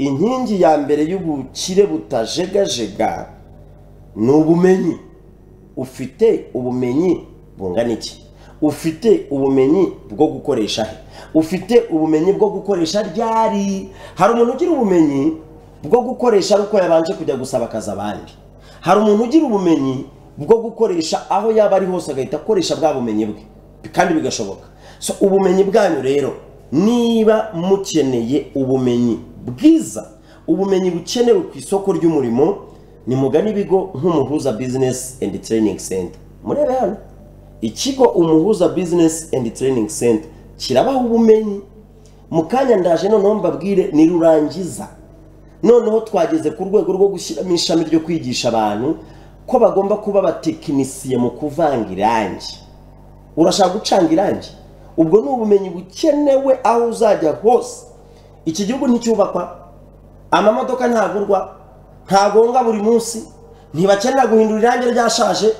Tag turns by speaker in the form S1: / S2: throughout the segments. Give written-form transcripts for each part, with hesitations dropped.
S1: inkingi ya mbere y'ubukire butajegajega ni ubumenyi. Ufite ubumenyi bungana iki? Ufite ubumenyi bwo gukoresha he? Ufite ubumenyi bwo gukoresha ryari? Hari umuntu ugira ubumenyi bwo gukoresha uko yabanje kujya gusaba akazi abandi. Hari umuntu ugira ubumenyi bwo gukoresha aho yaba ari hose agahita akoresha bwa bumenyi bwe kandi bigashoboka. So ubumenyi bwanyu rero, niba mukeneye ubumenyi bwiza, ubumenyi bukenewe ku isoko ry'umurimo, ni mugani ibigo nk'Umuhuza Business and Training Center. Murebe hano ikigo Umuhuza Business and Training Center kirabaha ubumenyi. Mukanya ndaje noneho mbabwire ni rurangiza. Noneho twageze ku rwego rwo gushyiramo ishami ryo kwigisha abantu ko bagomba kuba abatekinisiye mu kuvanga irangi. Urashaka gucanga irangi? Ubwo ni ubumenyi bukenewe aho uzajya hose. Iki gihugu nticyubakwa, amamodoka ntagurwa, ntagonga buri munsi, ntibakenera guhindura irangi ryashaje.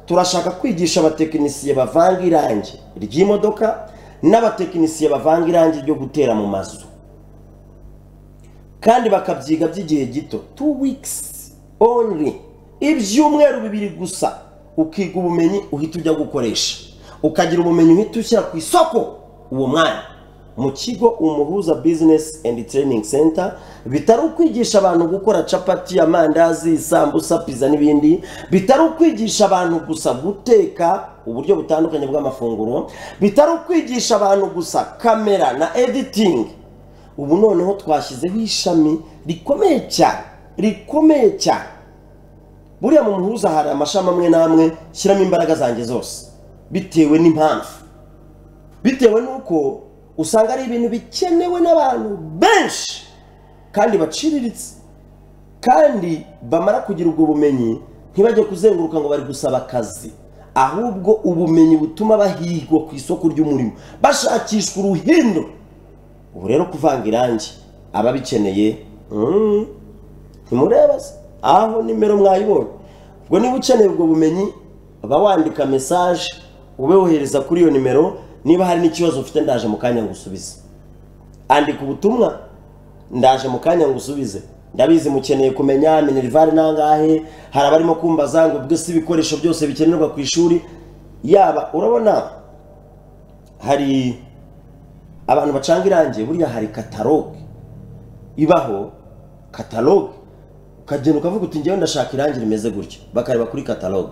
S1: Turashaka kwigisha abatekinisiye bavanga irangi ry'imodoka n'abatekinisiye bavanga irangi ryo gutera mu mazu, kandi bakabyiga by'igihe gito, 2 weeks only, ibyumweru 2 gusa. Ukiga ubumenyi uhita ujya gukoresha, ukagira ubumenyi uhita ushyira ku isoko uwo mwanya. Mu kigo Umuhuza Business and Training Center bitari ukwigisha abantu gukora capati, amandazi, sambusa, pizza n'ibindi. Bitari ukwigisha abantu gusa guteka uburyo butandukanye bw'amafunguro. Bitari ukwigisha abantu gusa kamera na editing. Ubu noneho twashyizeho ishami rikomeye cyane. Buriya mu Muhuza hari amashami amwe namwe shyiramo imbaraga zanjye zose bitewe n'impamvu, bitewe nuko usanga ari ibintu bikenewe n'abantu benshi kandi baciriritse, kandi bamara kugira ubwo bumenyi ntibajye kuzenguruka ngo bari gusaba akazi, ahubwo ubumenyi butuma bahigwa ku isoko ry'umurimo, bashakishwa uruhindo. Ubu rero kuvanga irangi ababikeneye ntimureba se aho nimero mwayibonye. Ubwo niba ukeneye ubwo bumenyi wandika message ube wohereza kuri iyo nimero. Niba hari n'ikibazo ufite ndaje mu kanya ngusubize. Andika ubutumwa ndaje mu kanya ngusubize. Ndabizi mukeneye kumenya minerval nangahe, hari abarimo kumbaza ngo bwo si ibikoresho byose bikenerwa ku ishuri. Yaba urabona hari abantu bacanga irangi, buriya hari catalogue ibaho, catalogue ukagenda ukavuga uti ngewe ndashaka irangi rimeze gutyo, bakareba kuri catalogue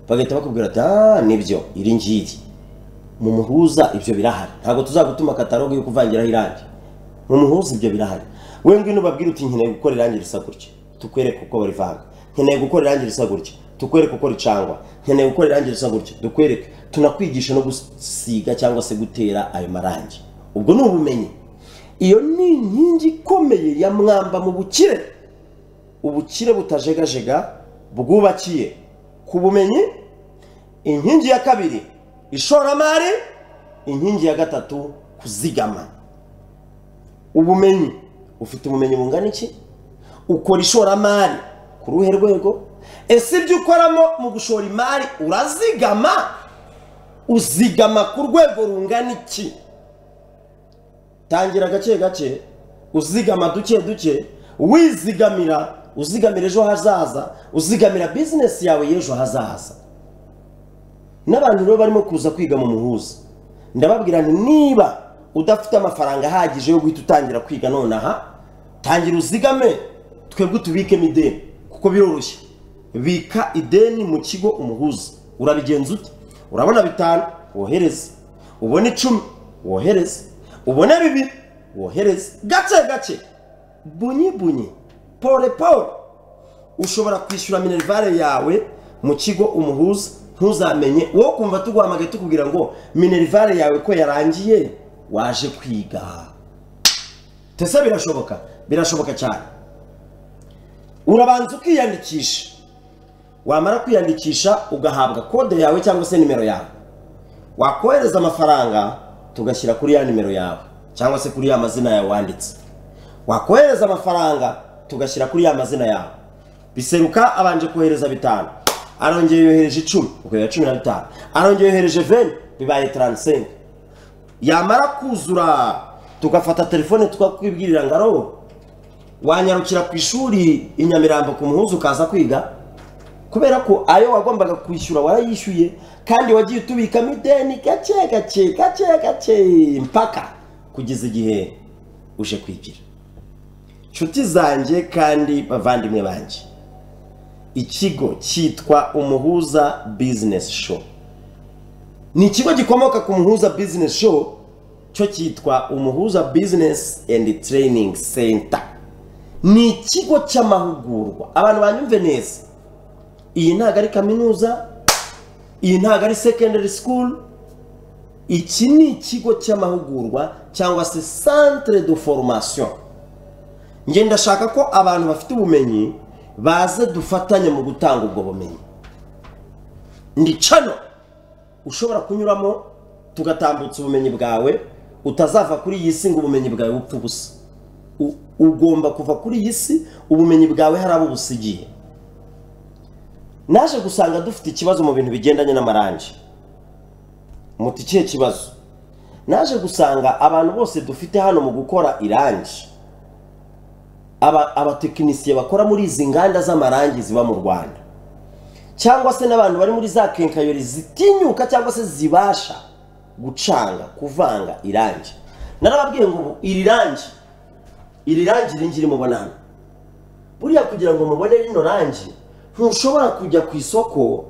S1: bagahita bakubwira ati nibyo iri ngiri. Mu Muhuza ibyo birahari, ntago tuzagutuma catalogue yo kuvangiraho irangi. Mu Muhuza ibyo birahari. Wewe ngwino babwira uti nkeneye gukora irangi risa gutyo, tukwereke uko barivanga. Nkeneye gukora irangi risa gutyo, tukwereke uko ricangwa. Nkeneye gukora irangi risa gutyo, dukwereke. Tunakwigisha no gusiga cyangwa se gutera ayo marangi. Ubwo ni ubumenyi. Iyo ni inkingi ikomeye ya mwamba mu bukire. Ubukire butajegajega bwubakiye ku bumenyi. Inkingi ya kabiri ishoramari, inkingi ya gatatu kuzigama. Ubumenyi, ufite ubumenyi bungana iki? Ukora ishoramari ku ruhe rwego? Ese ibyo ukoramo mu gushora imari urazigama? Uzigama ku rwego rungana iki? Tangira gake uzigama duke, wizigamira, uzigamira ejo hazaza, uzigamira business yawe y'ejo hazaza. N'abantu rero barimo kuza kwiga mu Muhuza, ndababwira nti niba udafite amafaranga ahagije yo guhita utangira kwiga nonaha, tangira uzigame, twebwe tubikemo ideni kuko biroroshye. Bika ideni mu kigo Umuhuza. Urabigenza ute? Urabona 5 wohereze, ubone 10 wohereze, ubone 2 wohereze, gake bunyi pole ushobora kwishyura minerval yawe mu kigo Umuhuza. Ntuzamenye wo kumva tuguhamagaye tukubwira ngo minerval yawe ko yarangiye waje kwiga. Tese birashoboka cyane. Urabanza ukiyandikisha, wamara kwiyandikisha ugahabwa kode yawe cyangwa se nimero yawe. Wakohereza amafaranga tugashyira kuri ya nimero yawe cyangwa se kuri ya mazina yawe wanditse. Wakohereza amafaranga tugashyira kuri ya mazina yawe. Biseruka abanje kohereza 5, arongeye yohereje 10, ukoya 15, arongeye yohereje 20, bibaye 35. Yamara kuzura tugafata telefone tukakwibwirira ngaro wanyarukira ku ishuri i Nyamirambo ku Muhuza ukaza kwiga kubera ko ayo wagombaga kwishyura warayishyuye kandi wagiye utubikamo ideni gake mpaka kugeza igihe uje kwigira. Nshuti zanjye kandi bavandimwe banjye, ikigo cyitwa Umuhuza Business Show ni ikigo gikomoka ku Muhuza Business Show, cyo cyitwa Umuhuza Business and Training Center. Ni ikigo cy'amahugurwa. Abantu banyumve neza, iyi ntago ari kaminuza, iyi ntago ari secondary school, iki ni ikigo cy'amahugurwa cyangwa se centre de formation. Nge ndashaka ko abantu bafite ubumenyi baze dufatanye mu gutanga ubwo bumenyi. Ndi cano ushobora kunyuramo tugatambutsa ubumenyi bwawe, utazava kuri iyi si ngo ubumenyi bwawe bupfe ubusa. Ugomba kuva kuri iyi si ubumenyi bwawe hari abo busigiye. Naje gusanga dufite ikibazo mu bintu bigendanye n'amarangi. Muti kihe kibazo? Naje gusanga abantu bose dufite hano mu gukora irangi, abatekinisiye bakora muri izi nganda z'amarangi ziba mu Rwanda, cyangwa se n'abantu bari muri za kenkayori zitinyuka cyangwa se zibasha gucanga kuvanga irangi. Narababwiye ngo iri rangi ringiri mubona hano, buriya kugira ngo mubone rino rangi ntushobora kujya ku isoko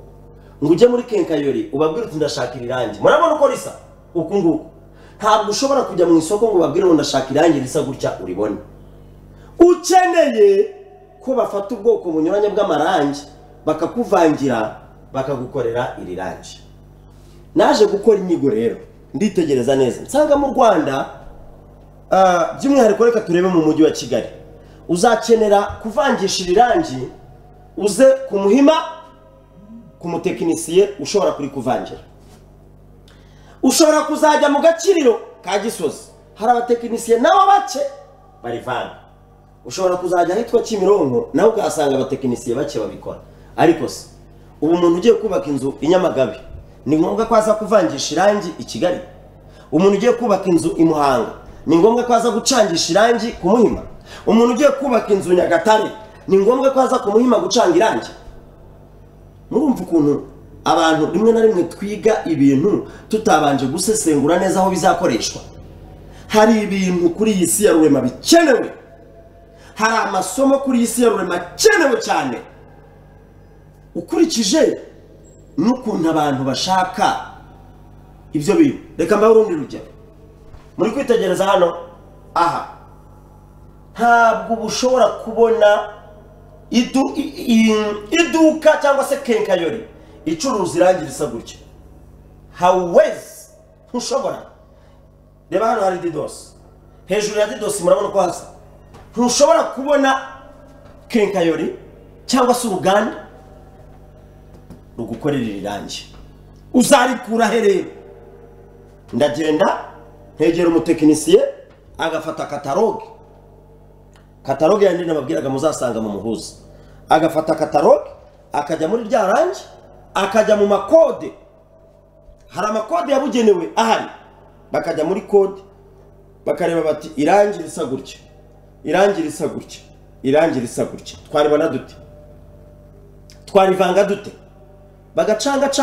S1: ngo ujye muri kenkayori ubabwire uti ndashaka iri rangi. Murabona uko risa uku nguku? Ntabwo ushobora kujya mu isoko ngo ubabwire ngo ndashaka irangi risa gutya uribone. Ukeneye ko bafata ubwoko bunyuranye bw'amarangi bakakuvangira bakagukorera iri rangi. Naje gukora inyigo rero nditegereza neza, nsanga mu Rwanda by'umwihariko reka turebe mu mujyi wa Kigali, uzakenera kuvangisha iri rangi uze ku Muhima ku mutekinisiye ushobora kuri kuvangira. Ushobora kuzajya mu Gakiriro ka Gisozi, hari abatekinisiye nabo bake barivanga. Ushobora kuzajya hitwa Kimironko naho ukahasanga abatekinisiye bake babikora. Ariko se ubu umuntu ugiye kubaka inzu i Nyamagabe ni ngombwa ko aza kuvangisha irangi i Kigali? Umuntu ugiye kubaka inzu i Muhanga ni ngombwa ko aza gucangisha irangi ku Muhima? Umuntu ugiye kubaka inzu Nyagatare ni ngombwa ko aza ku Muhima gucanga irangi? Murumva ukuntu abantu rimwe na rimwe twiga ibintu tutabanje gusesengura neza aho bizakoreshwa. Hari ibintu kuri iyi si ya rurema bikenewe, hari amasomo kuri iyi si ya rurema akenewe cyane, ukurikije n'ukuntu abantu bashaka ibyo bintu. Reka mbaho urundi rugero. Muri kwitegereza hano aha, ntabwo ushobora kubona iduka cyangwa se kenkayori icuruza irangi risa gutya. Hawezi ntushobora. Reba hano hari Didos, hejuru ya Didos murabona ko hasa. Ntushobora kubona kenkayori cyangwa se uruganda rugukorera irangi. Uzarikura herero. Ndagenda ntegera umutekinisiye agafata kataloge yandi nababwiraga muzasanga mu Muhuza. Agafata kataloge akajya muri rya rangi, akajya mu makode. Hari amakode yabugenewe ahari, bakajya muri kode bakareba bati irangi risa gutya, irangi risa gutya, irangi risa gutya, twaribona dute, twarivanga dute? Bagacanga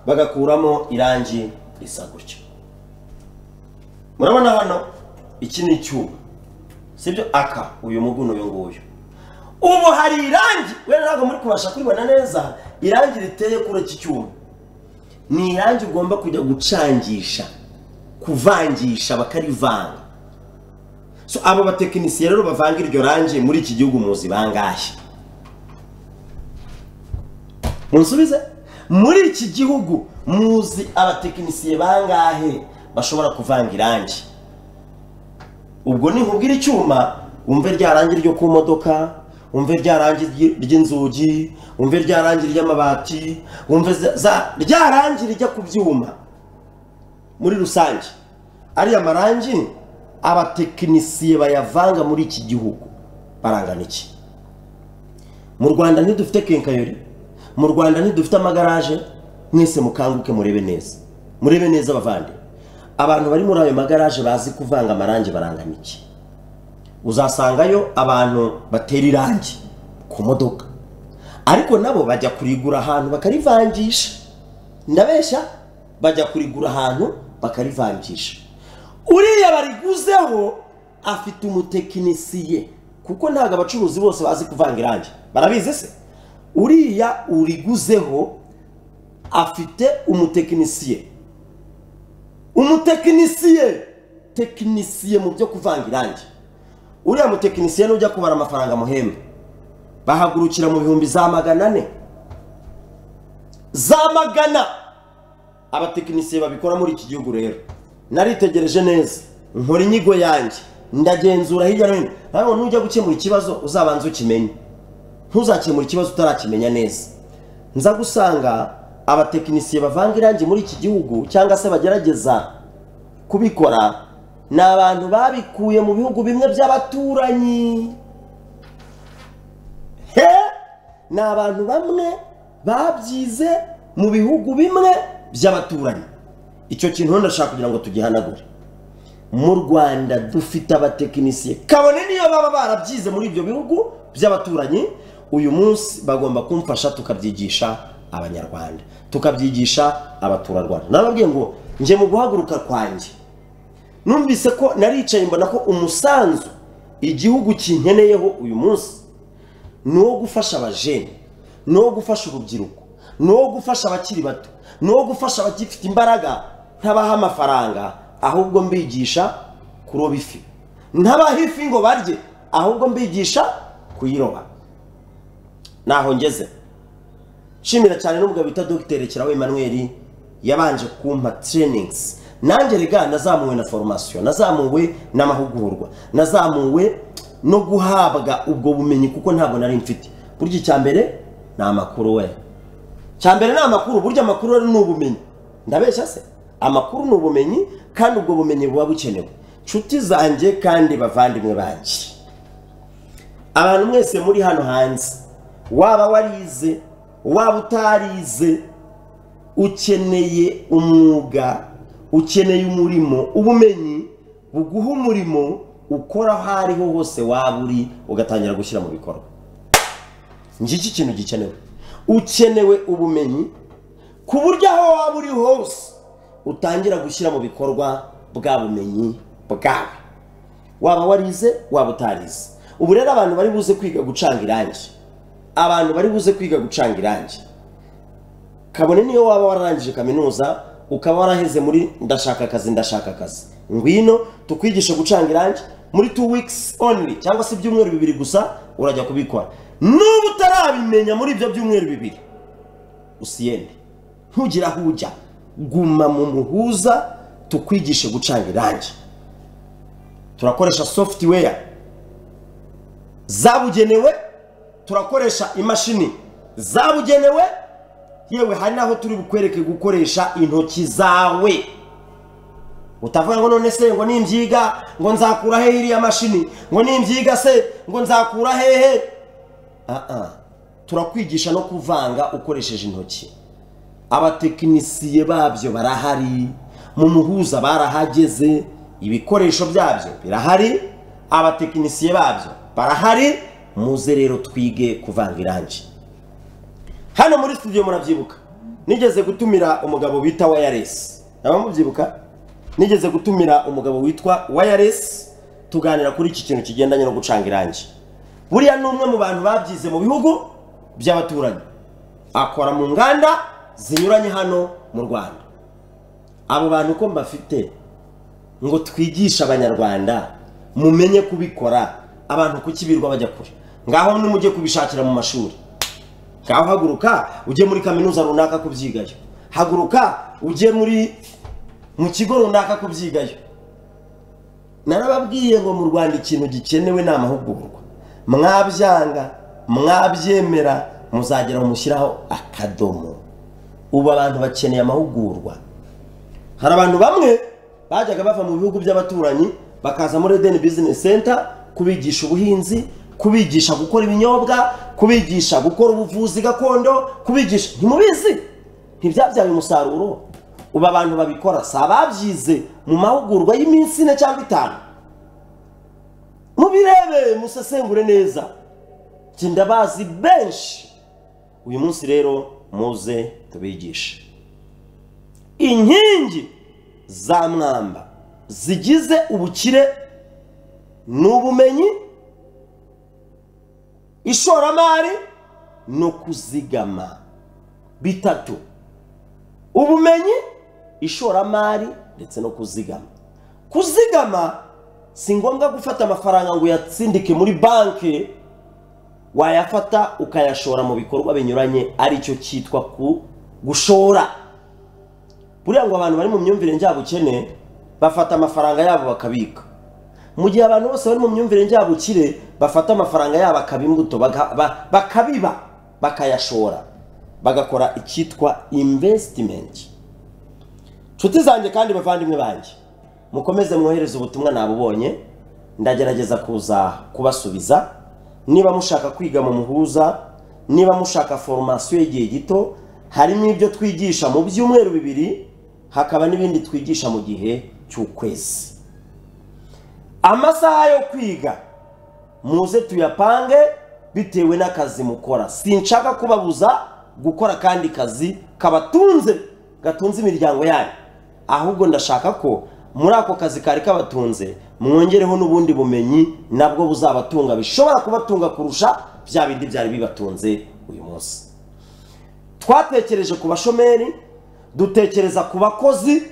S1: bagakuramo irangi risa gutya. Murabona hano iki ni icyuma, sibyo? Aka uyu muguno uyu nguyu. Ubu hari irangi we ntabwo muri kubasha kuribona neza, irangi riteye kuri iki cyuma. Ni irangi ugomba kujya gucangisha, kuvangisha bakarivanga. So abo batekinisiye rero bavanga iryo rangi muri iki gihugu muzi bangahe? Munsubize, muri iki gihugu muzi abatekinisiye bangahe bashobora kuvanga irangi? Ubwo ni nkubwira icyuma, umve rya rangi ryo ku modoka, umve rya rangi ry'inzugi, umve rya rangi ry'amabati, umve rya rangi rijya ku byuma. Muri rusange ari amarangi abatekinisiye bayavanga muri iki gihugu barangana iki? Mu Rwanda ntidufite kenkayori, mu Rwanda ntidufite amagaraje. Mwese mukanguke murebe neza, murebe neza bavande. abantu bari muri ayo magaraje bazi kuvanga amarangi barangana iki? Uzasangayo abantu batera irangi ku modoka, ariko nabo bajya kurigura ahantu bakarivangisha. Ndabesha, bajya kurigura ahantu bakarivangisha. Uriya bariguzeho afite umutekinisiye, kuko ntago abacuruzi bose bazi kuvanga irangi, barabizi se? Uriya uriguzeho afite umutekinisiye, tekinisiye mu byo kuvanga irangi. Uriya mutekinisiye nujya kubara amafaranga muhembe, bahagurukira mu bihumbi za 400 za 100. Abatekinisiye babikora muri iki gihugu rero naritegereje neza, nkora inyigo yanjye, ndagenzura hirya no hino. Ntabwo nujya gukemura ikibazo uzabanza ukimenye, ntuzakemura ikibazo utarakimenya neza. Nza gusanga abatekinisiye bavanga irangi muri iki gihugu cyangwa se bagerageza kubikora ni abantu babikuye mu bihugu bimwe by'abaturanyi. Ni abantu bamwe babyize mu bihugu bimwe by'abaturanyi. Icyo kintu ndashaka kugira ngo tugihanagure. Mu Rwanda dufite abatekinisiye kabone niyo baba barabyize muri ibyo bihugu by'abaturanyi, uyu munsi bagomba kumfasha tukabyigisha abanyarwanda, tukabyigisha abaturarwanda. Nababwiye ngo nje mu guhaguruka kwanjye numvise ko naricaye mbona ko umusanzu igihugu kinkeneyeho uyu munsi no gufasha abajene, no gufasha urubyiruko, no gufasha abakiri bato, no gufasha abagifite imbaraga, ntabaha amafaranga ahubwo mbigisha kuroba ifi. Ntabaha ifi ngo barye, ahubwo mbigisha kuyiroba. Naho ngeze shimira cyane n'umugabo bita Dr. Kirawe Emmanuel yabanje kumpa trainings. Nanjye rega nazamuwe na formation, nazamuwe n'amahugurwa, nazamuwe no guhabwa ubwo bumenyi kuko ntabwo nari mfite. Burya cyambere na amakuru we. Cyambere na amakuru, burya amakuru ari n'ubumenyi. Ndabeshya se? Amakuru n'ubumenyi, kandi ubwo bumenyi buba bukenewe. Nshuti zanjye kandi bavandimwe banjye, abantu mwese muri hano hanze, waba warize waba utarize, ukeneye umwuga, ukeneye umurimo, ubumenyi buguha umurimo ukora hariho hose waba uri ugatangira gushyira mu bikorwa. Ngiki kintu gikenewe. Ukenewe ubumenyi ku buryo aho waba uri hose utangira gushyira mu bikorwa bwa bumenyi bwawe, waba warize waba utarize. Ubu rero abantu bari buze kwiga gucanga irangi, abantu bari buze kwiga gucanga irangi, kabone niyo waba wararangije kaminuza ukaba waraheze muri ndashaka akazi, ngwino tukwigisha gucanga irangi muri 2 weeks only, cyangwa se ibyumweru 2 gusa urajya kubikora. Nubu utarabimenya muri ibyo byumweru 2, usiyende ntugira hujya, guma mu muhuza tukwigishe gucanga irangi. Turakoresha software zabugenewe, turakoresha imashini zabugenewe, yewe hari naho turi bukwereke gukoresha intoki zawe. Utavuga ngo none se ngo nimbyiga ngo nzakura hehe iriya mashini, ngo nimbyiga se ngo nzakura hehe. Turakwigisha no kuvanga ukoresheje intoki. Abatekinisiye babyo barahari, mu muhuza barahageze, ibikoresho byabyo birahari, abatekinisiye babyo barahari. Muze rero twige kuvanga irangi. Hano muri studio murabyibuka nigeze gutumira umugabo bita Wireless. Abamubyibuka nigeze gutumira umugabo witwa Wireless tuganira kuri iki kintu kigendanye no gucanga irangi. Buriya numwe mu bantu babyize mu bihugu by'abaturanyi, akora mu nganda zinyuranye hano mu Rwanda. Abo bantu ko mbafite ngo twigisha abanyarwanda mumenye kubikora, abantu kukibirwa bajya kure. Ngaho nimujye kubishakira mu mashuri. Ngaho haguruka ujye muri kaminuza runaka kubyigayo, haguruka ujye mu kigo runaka kubyigayo. Narababwiye ngo mu Rwanda ikintu gikenewe ni amahugurwa. Mwabyanga mwabyemera muzagera mushyiraho akadomo. Ubu abantu bakeneye amahugurwa. Hari abantu bamwe bajyaga bava mu bihugu by'abaturanyi bakaza muri Eden Business Center kubigisha ubuhinzi, kubigisha gukora ibinyobwa, kubigisha gukora ubuvuzi gakondo, kubigisha ntimubizi ntibyabyaye umusaruro. uba abantu babikora si ababyize mu mahugurwa y'iminsi 4 cyangwa 5 mubirebe musesengure neza kindabazi benshi uyu munsi rero muze tubigishe inkingi za mwamba zigize ubukire n'ubumenyi ishoramari no kuzigama bitatu ubumenyi ishoramari ndetse no kuzigama kuzigama si ngombwa gufata amafaranga ngo yatsindike muri banki wayafata ukayashora mu bikorwa binyuranye ari cyo cyitwa ku gushora buriya ngo abantu bari mu myumvire njyabukene bafata amafaranga yabo bakabika mu gihe abantu bose bari mu myumvire njyabukire bafata amafaranga yabo akabimbuto bakabiba bakayashora bagakora icyitwa investment nshuti zanjye kandi bavandimwe banjye mukomeze mwohereza ubutumwa nabubonye ndagerageza kuza kubasubiza niba mushaka kwiga mu muhuza niba mushaka formation y'igihe gito harimo ibyo twigisha mu byumweru 2 hakaba n'ibindi twigisha mu gihe cy'ukwezi amasaha yo kwiga muze tuyapange bitewe n'akazi mukora sinshaka kubabuza gukora kandi kazi kabatunze gatunze imiryango yanyu ahubwo ndashaka ko muri ako kazi kari kabatunze mwongereho n'ubundi bumenyi nabwo buzabatunga bishobora kubatunga kurusha bya bindi byari bibatunze uyu munsi twatekereje ku bashomeri dutekereza ku bakozi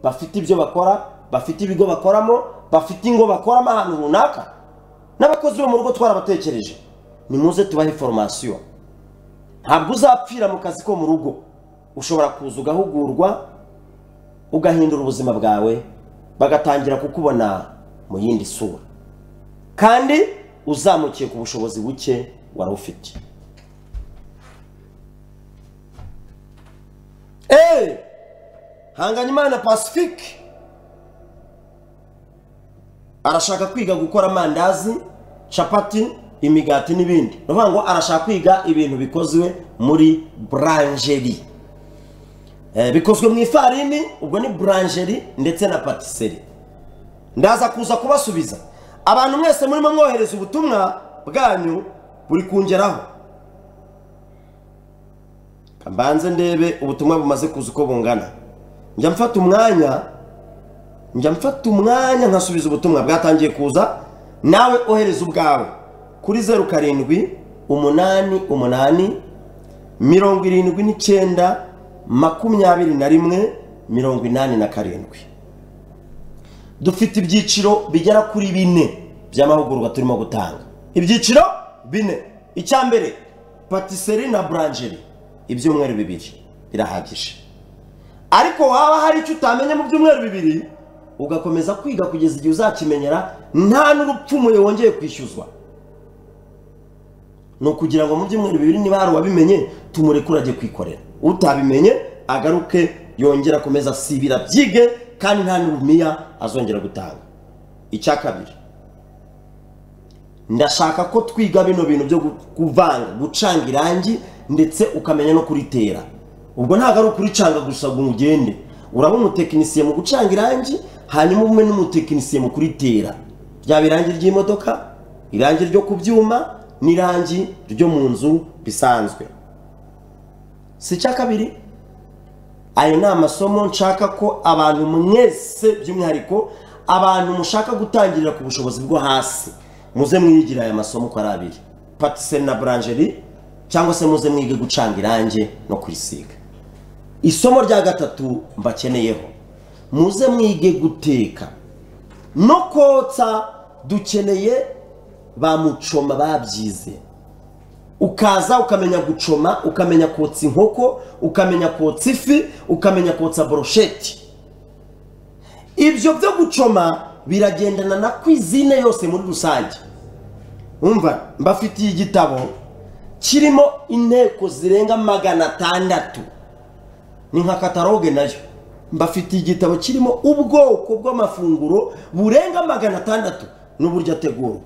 S1: bafite ibyo bakora bafite ibigo bakoramo bafite ingo bakoramo ahantu runaka n'abakozi bo mu rugo twarabatekereje nimuze tubahe formation ntabwo uzapfira mu kazi ko mu rugo ushobora kuza ugahugurwa ugahindura ubuzima bwawe bagatangira kukubona mu yindi sura kandi uzamukiye ku bushobozi buke wari ufite Hanganyimana Pacifique arashaka kwiga gukora amandazi chapati imigati n'ibindi novuga ngo arashaka kwiga ibintu bikozwe muri brancherie bikozwe mu ifarini ubwo ni brancherie ndetse na patisserie ndaza kuza kubasubiza abantu mwese murimo mwohereza ubutumwa bwanyu buri kungeraho kambanze ndebe ubutumwa bumaze kuza uko bungana njya mfata umwanya nkasubiza ubutumwa bwatangiye kuza nawe ohereza ubwawe kuri 07 8 8 79 21 87 dufite ibyiciro bigera kuri 4 by'amahugurwa turimo gutanga ibyiciro 4 icyambere patisserie na brancherie ibyumweru 2 birahagije ariko waba hari icyo utamenye mu byumweru 2 ugakomeza kwiga kugeza igihe uzakimenyera nta n'urupfumuye wongeye kwishyuzwa no kugira ngo mu byumweru 2 niba hari wabimenye tumurekura agiye kwikorera utabimenye agaruke yongera komeza sibira byige kandi nta n'urumiya azongera gutanga icyakabiri ndashaka ko twiga bino bintu byo kuvanga gucanga irangi ndetse ukamenya no kuritera ubwo ntago ari ukuricanga gusa ngo ugende uraba umutekinisiye mu gucanga irangi hanyuma umwe n'umutekinisiye mu kuritera bya birangi ry'imodoka irangi ryo kubyuma n'irangi ryo mu nzu bisanzwe si cyakabiri ayo ni amasomo nshaka ko abantu mwese by'umwihariko abantu mushaka gutangirira ku bushobozi bwo hasi muze mwigira aya masomo ko ari abiri patisserie na brancherie cyangwa se muze mwige gucanga irangi no kurisiga isomo rya gatatu mbakeneyeho muze mwige guteka no kotsa dukeneye ba mucoma babyize ukaza ukamenya gucoma ukamenya kotsa inkoko ukamenya kotsa ifi ukamenya kotsa brochette ibyo byo gucoma biragendana na cuisine yose muri rusange umva mbafitiye igitabo kirimo inteko zirenga 600 ni nka katalogue nayo mbafitiye igitabo kirimo ubwoko bw'amafunguro burenga 600 n'uburyo ategurwa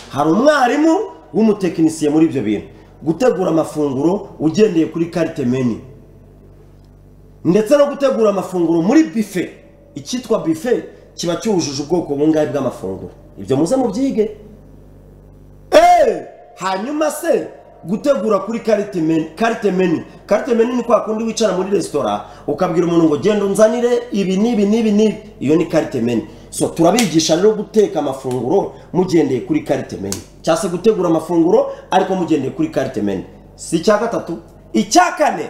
S1: hari umwarimu w'umutekinisiye muri ibyo bintu gutegura amafunguro ugendeye kuri carte menu ndetse no gutegura amafunguro muri buffet. Icyitwa buffet kiba cyujuje ubwoko bungahe bw'amafunguro. Ibyo muze mubyige. Hanyuma se gutegura kuri carte menu. Carte menu ni kwa kundi wicara muri restaurant ukabwira umuntu ngo genda unzanire ibi nibi. Iyo ni carte menu. So turabigisha rero guteka amafunguro mugendeye kuri carte menu. Cyase gutegura amafunguro ariko mugendeye kuri carte menu. Si cya gatatu. Icya kane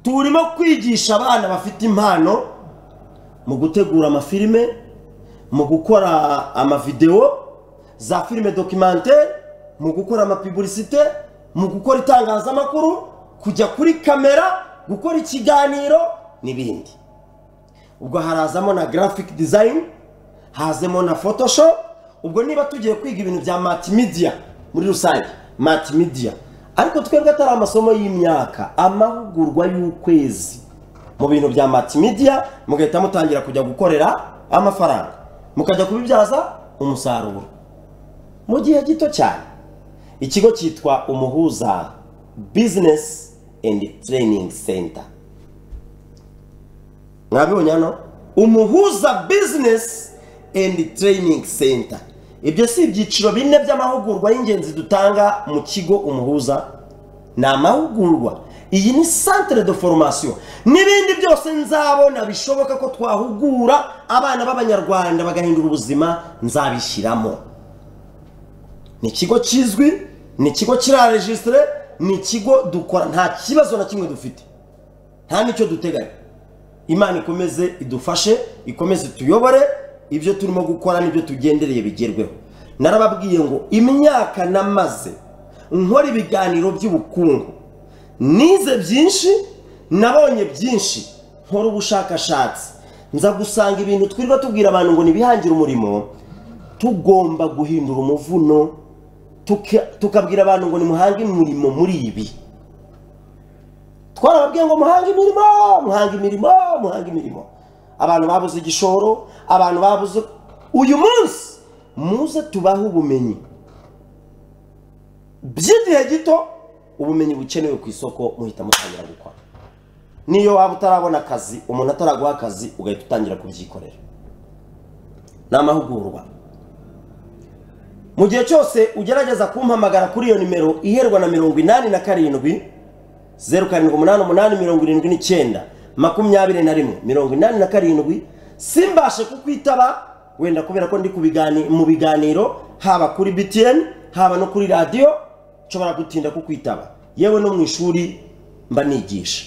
S1: turimo kwigisha abana bafite impano mu gutegura amafilime, mu gukora amavideo za filime documentaire, mu gukora amapublicité, mu gukora itangazamakuru, kujya kuri kamera, gukora ikiganiro n'ibindi. Ubwo harazamo na graphic design, hazemo na photoshop. Ubwo niba tugiye kwiga ibintu bya multimedia muri rusange, multimedia, ariko twebwe atari amasomo y'imyaka, amahugurwa y'ukwezi mu bintu bya multimedia, mugahita mutangira kujya gukorera amafaranga, mukajya kubibyaza umusaruro mu gihe gito cyane. Ikigo cyitwa Umuhuza Business and Training Center. Mwabibonye hano? Umuhuza Business and Training Center. Ibyo si ibyiciro bine by'amahugurwa y'ingenzi dutanga mu kigo Umuhuza. Ni amahugurwa. Iyi ni centre de formation. N'ibindi byose nzabona bishoboka ko twahugura abana b'Abanyarwanda bagahindura ubuzima, nzabishyiramo. Ni ikigo kizwi, ni ikigo kiraregistre, ni ikigo dukora, nta kibazo na kimwe dufite, nta nicyo duteganya. Imana ikomeze idufashe, ikomeze tuyobore, ibyo turimo gukora n'ibyo tugendereye bigerweho. Narababwiye ngo imyaka namaze nkora ibiganiro by'ubukungu, nize byinshi, nabonye byinshi, nkora ubushakashatsi, nza gusanga ibintu twirwa tubwira abantu ngo nibihangira umurimo, tugomba guhindura umuvuno, tukabwira abantu ngo nimuhange imirimo muri ibi. Twarababwiye ngo muhange imirimo. Abantu babuze igishoro, abantu babuze. Uyu munsi muze tubaho ubumenyi by'igihe gito, ubumenyi bukenewe ku isoko, muhita mutangira gukora. Niyo waba utarabona akazi, umuntu ataraguha akazi, ugahita utangira kubyikorera. N'amahugurwa. Mu gihe cyose ugerageza kumpamagara kuri iyo nimero iherwa na 87 0788 21 simbashe kukwitaba, wenda kubera ko ndi mu biganiro haba kuri BTN haba no kuri radio, nshobora gutinda kukwitaba. Yewe no mu ishuri mba nigisha,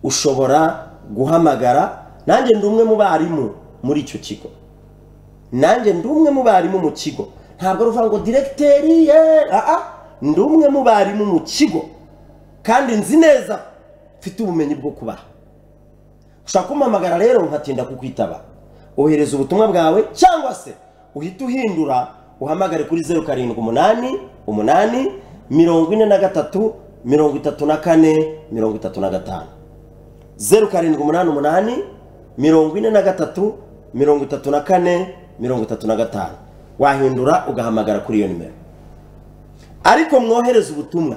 S1: ushobora guhamagara. Nanjye ndi umwe mu barimu muri icyo kigo, nanjye ndi umwe mu barimu mu kigo. Ntabwo ruvuga ngo directeur ndi umwe mu barimu mu kigo, kandi nzi neza mfite ubumenyi bwo kubaha. Ushaka kumpamagara rero nkatinda kukwitaba, ohereza ubutumwa bwawe cyangwa se uhita uhindura uhamagare kuri 0788 43 34 35 0788 43 34 35. Wahindura ugahamagara kuri iyo nimero. Ariko mwohereza ubutumwa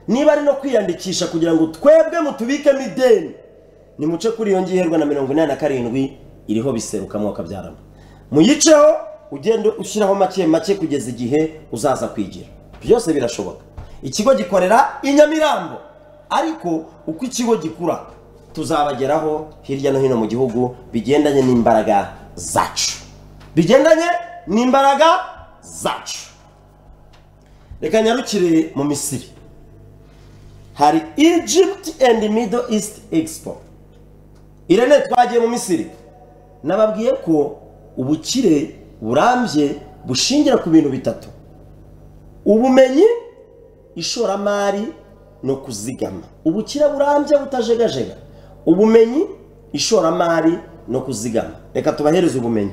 S1: niba ari no kwiyandikisha kugira ngo twebwe mutubike mideni, nimuce kuri iyo ngiherwa na 87 iriho biseruka mwaka byarama. Muyiceho ugende ushyiraho make kugeza igihe uzaza kwigira. Byose birashoboka. Ikigo gikorera i Nyamirambo, ariko uko ikigo gikura tuzabageraho hirya no hino mu gihugu bigendanye n'imbaraga zacu. Reka nyarukire mu Misiri. Hari Egypt and Middle East Expo. Irene twagiye mu Misiri. Nababwiye ko ubukire burambye bushingira ku bintu bitatu: ubumenyi, ishoramari no kuzigama. Ubukire burambye butajegajega: ubumenyi, ishoramari no kuzigama. Reka tubahereze ubumenyi.